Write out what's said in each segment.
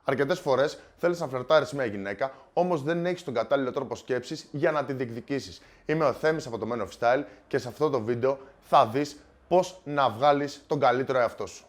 Αρκετές φορές θέλεις να φλερτάρεις μια γυναίκα, όμως δεν έχεις τον κατάλληλο τρόπο σκέψης για να τη διεκδικήσεις. Είμαι ο Θέμης από το Men of Style και σε αυτό το βίντεο θα δεις πώς να βγάλεις τον καλύτερο εαυτό σου.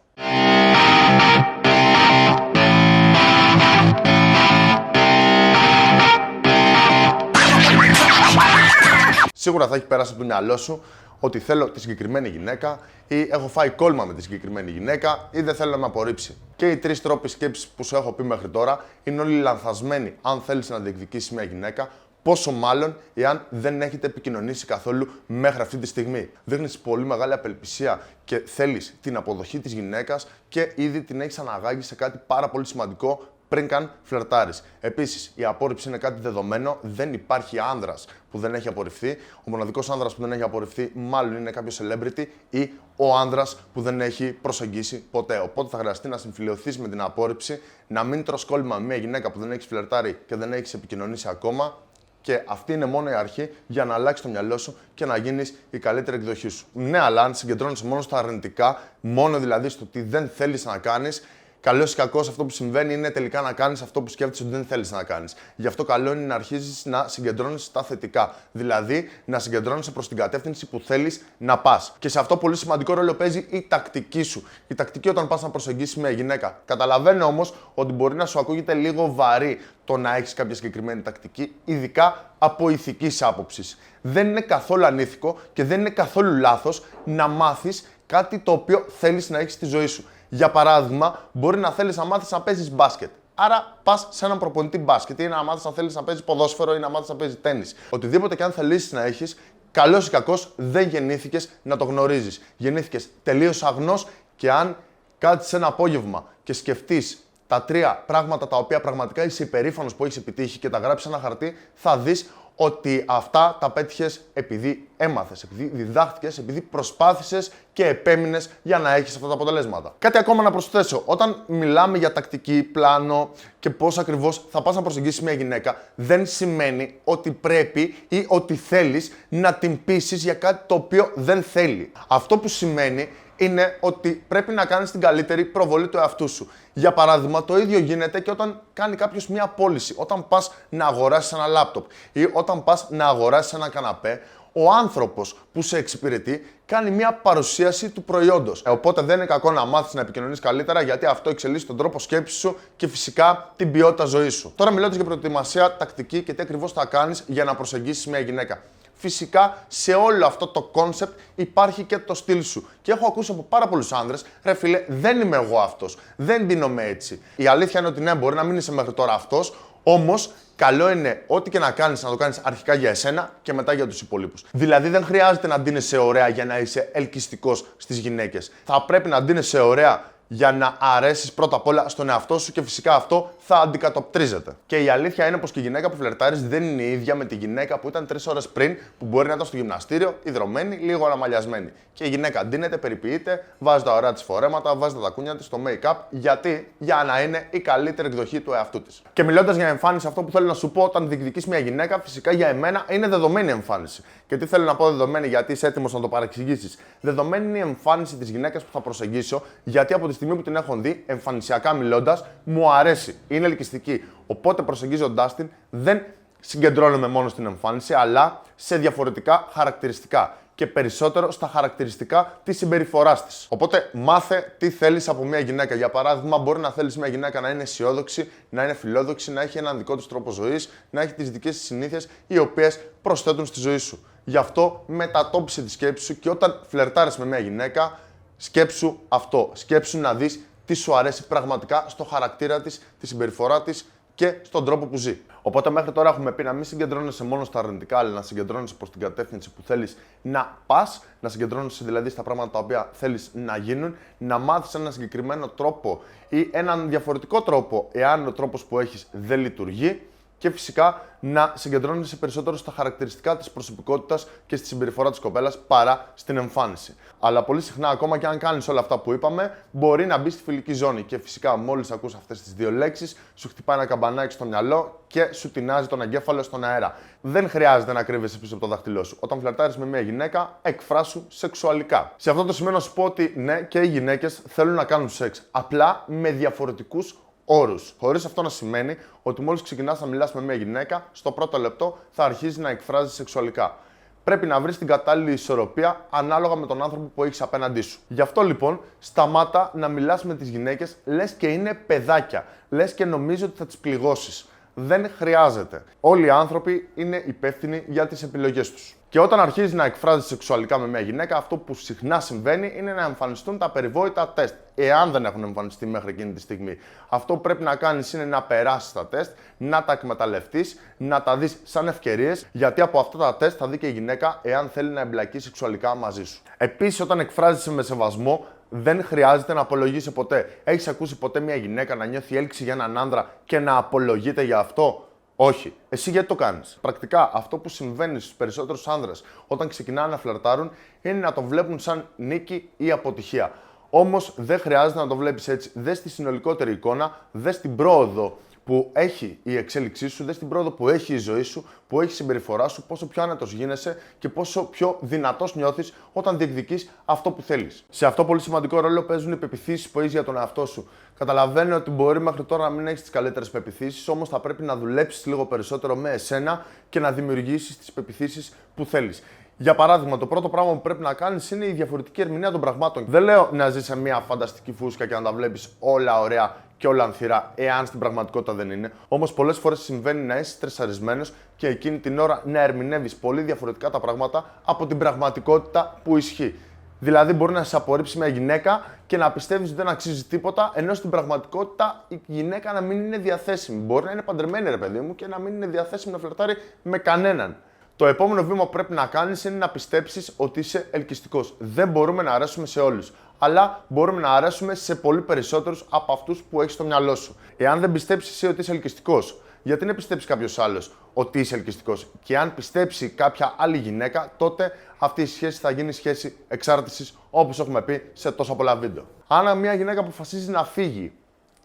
Σίγουρα θα έχει περάσει από το μυαλό σου ότι θέλω τη συγκεκριμένη γυναίκα ή έχω φάει κόλμα με τη συγκεκριμένη γυναίκα ή δεν θέλω να με απορρίψει. Και οι τρεις τρόποι σκέψης που σου έχω πει μέχρι τώρα είναι όλοι λανθασμένοι αν θέλεις να διεκδικήσεις μια γυναίκα, πόσο μάλλον εάν δεν έχετε επικοινωνήσει καθόλου μέχρι αυτή τη στιγμή. Δείχνεις πολύ μεγάλη απελπισία και θέλεις την αποδοχή της γυναίκας και ήδη την έχεις αναγάγει σε κάτι πάρα πολύ σημαντικό πριν καν φλερτάρεις. Επίσης, η απόρριψη είναι κάτι δεδομένο, δεν υπάρχει άνδρας που δεν έχει απορριφθεί. Ο μοναδικός άνδρας που δεν έχει απορριφθεί, μάλλον είναι κάποιο celebrity ή ο άνδρας που δεν έχει προσεγγίσει ποτέ. Οπότε θα χρειαστεί να συμφιλειωθείς με την απόρριψη, να μην τρως κόλλημα με μια γυναίκα που δεν έχεις φλερτάρει και δεν έχεις επικοινωνήσει ακόμα. Και αυτή είναι μόνο η αρχή για να αλλάξει το μυαλό σου και να γίνεις η καλύτερη εκδοχή σου. Ναι, αλλά αν συγκεντρώνεσαι μόνο στα αρνητικά, μόνο δηλαδή στο τι δεν θέλεις να κάνεις, καλώς ή κακώς αυτό που συμβαίνει είναι τελικά να κάνεις αυτό που σκέφτεσαι ότι δεν θέλεις να κάνεις. Γι' αυτό καλό είναι να αρχίσεις να συγκεντρώνεσαι στα θετικά. Δηλαδή να συγκεντρώνεσαι προς την κατεύθυνση που θέλεις να πας. Και σε αυτό πολύ σημαντικό ρόλο παίζει η τακτική σου. Η τακτική όταν πας να προσεγγίσεις μια γυναίκα. Καταλαβαίνω όμως ότι μπορεί να σου ακούγεται λίγο βαρύ το να έχεις κάποια συγκεκριμένη τακτική, ειδικά από ηθικής άποψης. Δεν είναι καθόλου ανήθικο και δεν είναι καθόλου λάθος να μάθεις κάτι το οποίο θέλεις να έχεις στη ζωή σου. Για παράδειγμα, μπορεί να θέλεις να μάθεις να παίζεις μπάσκετ. Άρα πας σε έναν προπονητή μπάσκετ ή να μάθεις να θέλεις να παίζεις ποδόσφαιρο ή να μάθεις να παίζεις τένις. Οτιδήποτε και αν θελήσεις να έχεις, καλώς ή κακώς δεν γεννήθηκες να το γνωρίζεις. Γεννήθηκες τελείως αγνός και αν κάτσεις ένα απόγευμα και σκεφτείς τα τρία πράγματα τα οποία πραγματικά είσαι υπερήφανος που έχεις επιτύχει και τα γράψεις σε ένα χαρτί, θα δεις ότι αυτά τα πέτυχες επειδή έμαθες, επειδή διδάχτηκες, επειδή προσπάθησες και επέμεινες για να έχεις αυτά τα αποτελέσματα. Κάτι ακόμα να προσθέσω. Όταν μιλάμε για τακτική, πλάνο και πώς ακριβώς θα πας να προσεγγίσεις μια γυναίκα, δεν σημαίνει ότι πρέπει ή ότι θέλεις να την πείσεις για κάτι το οποίο δεν θέλει. Αυτό που σημαίνει είναι ότι πρέπει να κάνεις την καλύτερη προβολή του εαυτού σου. Για παράδειγμα, το ίδιο γίνεται και όταν κάνει κάποιος μια πώληση. Όταν πας να αγοράσεις ένα λάπτοπ ή όταν πας να αγοράσεις ένα καναπέ, ο άνθρωπος που σε εξυπηρετεί κάνει μια παρουσίαση του προϊόντος. Οπότε δεν είναι κακό να μάθεις να επικοινωνείς καλύτερα, γιατί αυτό εξελίσσει τον τρόπο σκέψης σου και φυσικά την ποιότητα ζωής σου. Τώρα μιλώντας για προετοιμασία, τακτική και τι ακριβώς θα κάνεις για να προσεγγίσεις μια γυναίκα. Φυσικά σε όλο αυτό το κόνσεπτ υπάρχει και το στυλ σου. Και έχω ακούσει από πάρα πολλούς άνδρες, ρε φίλε, δεν είμαι εγώ αυτός. Δεν ντύνομαι έτσι. Η αλήθεια είναι ότι ναι, μπορεί να μην είσαι μέχρι τώρα αυτός, όμως καλό είναι ό,τι και να κάνεις να το κάνεις αρχικά για εσένα και μετά για τους υπολείπους. Δηλαδή δεν χρειάζεται να ντύνεσαι ωραία για να είσαι ελκυστικός στις γυναίκες. Θα πρέπει να ντύνεσαι ωραία για να αρέσεις πρώτα απ' όλα στον εαυτό σου και φυσικά αυτό θα αντικατοπτρίζεται. Και η αλήθεια είναι πως και η γυναίκα που φλερτάρεις δεν είναι η ίδια με τη γυναίκα που ήταν 3 ώρες πριν, που μπορεί να ήταν στο γυμναστήριο, υδρωμένη, λίγο αναμαλιασμένη. Και η γυναίκα ντύνεται, περιποιείται, βάζει τα ωραία της φορέματα, βάζει τα τακούνια της, το make-up. Γιατί? Για να είναι η καλύτερη εκδοχή του εαυτού της. Και μιλώντας για εμφάνιση, αυτό που θέλω να σου πω όταν διεκδικείς μια γυναίκα, φυσικά για εμένα είναι δεδομένη εμφάνιση. Και τι θέλω να πω δεδομένη, γιατί είσαι έτοιμος να το παρεξηγήσεις. Δεδομένη είναι η εμφάνιση της γυναίκας που θα προσεγγίσω, γιατί από τη στιγμή που την έχω δει, εμφανισιακά μιλώντας, μου αρέσει. Είναι ελκυστική. Οπότε προσεγγίζοντάς την, δεν συγκεντρώνομαι μόνο στην εμφάνιση, αλλά σε διαφορετικά χαρακτηριστικά. Και περισσότερο στα χαρακτηριστικά της συμπεριφοράς της. Οπότε μάθε τι θέλεις από μια γυναίκα. Για παράδειγμα, μπορεί να θέλεις μια γυναίκα να είναι αισιόδοξη, να είναι φιλόδοξη, να έχει έναν δικό της τρόπο ζωής, να έχει τις δικές της συνήθειες, οι οποίες προσθέτουν στη ζωή σου. Γι' αυτό μετατόπισε τη σκέψη σου και όταν φλερτάρεις με μια γυναίκα, σκέψου αυτό. Σκέψου να δεις τι σου αρέσει πραγματικά στο χαρακτήρα της, τη συμπεριφορά της και στον τρόπο που ζει. Οπότε μέχρι τώρα έχουμε πει να μην συγκεντρώνεσαι μόνο στα αρνητικά, αλλά να συγκεντρώνεσαι προς την κατεύθυνση που θέλεις να πας, να συγκεντρώνεσαι δηλαδή στα πράγματα τα οποία θέλεις να γίνουν, να μάθεις έναν συγκεκριμένο τρόπο ή έναν διαφορετικό τρόπο, εάν ο τρόπος που έχεις δεν λειτουργεί. Και φυσικά να συγκεντρώνεσαι περισσότερο στα χαρακτηριστικά της προσωπικότητας και στη συμπεριφορά της κοπέλας παρά στην εμφάνιση. Αλλά πολύ συχνά, ακόμα και αν κάνεις όλα αυτά που είπαμε, μπορεί να μπει στη φιλική ζώνη. Και φυσικά, μόλις ακούς αυτές τις δύο λέξεις, σου χτυπάει ένα καμπανάκι στο μυαλό και σου τεινάζει τον εγκέφαλο στον αέρα. Δεν χρειάζεται να κρύβεσαι πίσω από το δάχτυλό σου. Όταν φλερτάρεις με μια γυναίκα, εκφράσου σεξουαλικά. Σε αυτό το σημείο να σου πω ότι ναι, και οι γυναίκες θέλουν να κάνουν σεξ. Απλά με διαφορετικούς όρους. Χωρίς αυτό να σημαίνει ότι μόλις ξεκινάς να μιλάς με μια γυναίκα, στο πρώτο λεπτό θα αρχίζει να εκφράζει σεξουαλικά. Πρέπει να βρεις την κατάλληλη ισορροπία ανάλογα με τον άνθρωπο που έχεις απέναντί σου. Γι' αυτό λοιπόν, σταμάτα να μιλάς με τις γυναίκες λες και είναι παιδάκια. Λες και νομίζω ότι θα τις πληγώσεις. Δεν χρειάζεται. Όλοι οι άνθρωποι είναι υπεύθυνοι για τις επιλογές τους. Και όταν αρχίζεις να εκφράζεις σεξουαλικά με μια γυναίκα, αυτό που συχνά συμβαίνει είναι να εμφανιστούν τα περιβόητα τεστ. Εάν δεν έχουν εμφανιστεί μέχρι εκείνη τη στιγμή. Αυτό που πρέπει να κάνεις είναι να περάσεις τα τεστ, να τα εκμεταλλευτείς, να τα δεις σαν ευκαιρίες, γιατί από αυτά τα τεστ θα δει και η γυναίκα εάν θέλει να εμπλακεί σεξουαλικά μαζί σου. Επίσης, όταν εκφράζεσαι με σεβασμό, δεν χρειάζεται να απολογείσαι ποτέ. Έχεις ακούσει ποτέ μια γυναίκα να νιώθει έλξη για έναν άντρα και να απολογείται για αυτό? Όχι. Εσύ γιατί το κάνεις? Πρακτικά αυτό που συμβαίνει στους περισσότερους άνδρες όταν ξεκινάνε να φλερτάρουν είναι να το βλέπουν σαν νίκη ή αποτυχία. Όμως δεν χρειάζεται να το βλέπεις έτσι. Δες τη συνολικότερη εικόνα, δες την πρόοδο που έχει η εξέλιξή σου, δες την πρόοδο που έχει η ζωή σου, που έχει η συμπεριφορά σου, πόσο πιο άνετος γίνεσαι και πόσο πιο δυνατός νιώθεις όταν διεκδικείς αυτό που θέλεις. Σε αυτό πολύ σημαντικό ρόλο παίζουν οι πεποιθήσεις που έχεις για τον εαυτό σου. Καταλαβαίνω ότι μπορεί μέχρι τώρα να μην έχεις τις καλύτερες πεποιθήσεις, όμως θα πρέπει να δουλέψεις λίγο περισσότερο με εσένα και να δημιουργήσεις τις πεποιθήσεις που θέλεις. Για παράδειγμα, το πρώτο πράγμα που πρέπει να κάνεις είναι η διαφορετική ερμηνεία των πραγμάτων. Δεν λέω να ζεις σε μια φανταστική φούσκα και να τα βλέπεις όλα ωραία και όλα ανθυρά, εάν στην πραγματικότητα δεν είναι. Όμως, πολλές φορές συμβαίνει να είσαι στρεσαρισμένος και εκείνη την ώρα να ερμηνεύεις πολύ διαφορετικά τα πράγματα από την πραγματικότητα που ισχύει. Δηλαδή, μπορεί να σε απορρίψει μια γυναίκα και να πιστεύεις ότι δεν αξίζει τίποτα, ενώ στην πραγματικότητα η γυναίκα να μην είναι διαθέσιμη. Μπορεί να είναι παντρεμένη, ρε παιδί μου, και να μην είναι διαθέσιμη να φλερτάρει με κανέναν. Το επόμενο βήμα που πρέπει να κάνεις είναι να πιστέψεις ότι είσαι ελκυστικός. Δεν μπορούμε να αρέσουμε σε όλους, αλλά μπορούμε να αρέσουμε σε πολύ περισσότερους από αυτούς που έχεις στο μυαλό σου. Εάν δεν πιστέψεις εσύ ότι είσαι ελκυστικός, γιατί να πιστέψει κάποιος άλλος ότι είσαι ελκυστικός? Και αν πιστέψει κάποια άλλη γυναίκα, τότε αυτή η σχέση θα γίνει σχέση εξάρτησης, όπως έχουμε πει σε τόσα πολλά βίντεο. Αν μια γυναίκα αποφασίζει να φύγει,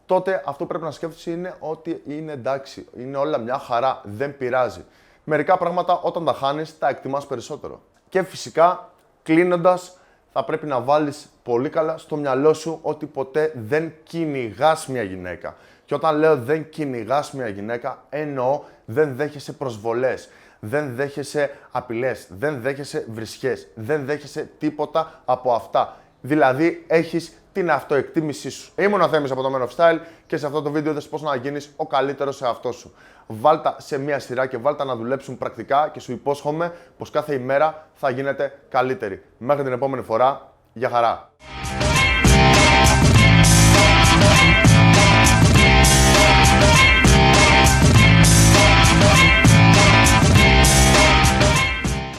τότε αυτό που πρέπει να σκέφτεσαι είναι ότι είναι εντάξει, είναι όλα μια χαρά, δεν πειράζει. Μερικά πράγματα όταν τα χάνεις τα εκτιμάς περισσότερο. Και φυσικά, κλείνοντας, θα πρέπει να βάλεις πολύ καλά στο μυαλό σου ότι ποτέ δεν κυνηγάς μια γυναίκα. Και όταν λέω δεν κυνηγάς μια γυναίκα, εννοώ δεν δέχεσαι προσβολές, δεν δέχεσαι απειλές, δεν δέχεσαι βρισχές, δεν δέχεσαι τίποτα από αυτά. Δηλαδή, έχεις την αυτοεκτίμησή σου. Ήμουν ο Θέμης από το Men of Style και σε αυτό το βίντεο είδες πώς να γίνεις ο καλύτερος σε αυτό σου. Βάλτα σε μία σειρά και βάλτα να δουλέψουν πρακτικά και σου υπόσχομαι πως κάθε ημέρα θα γίνετε καλύτεροι. Μέχρι την επόμενη φορά, γεια χαρά!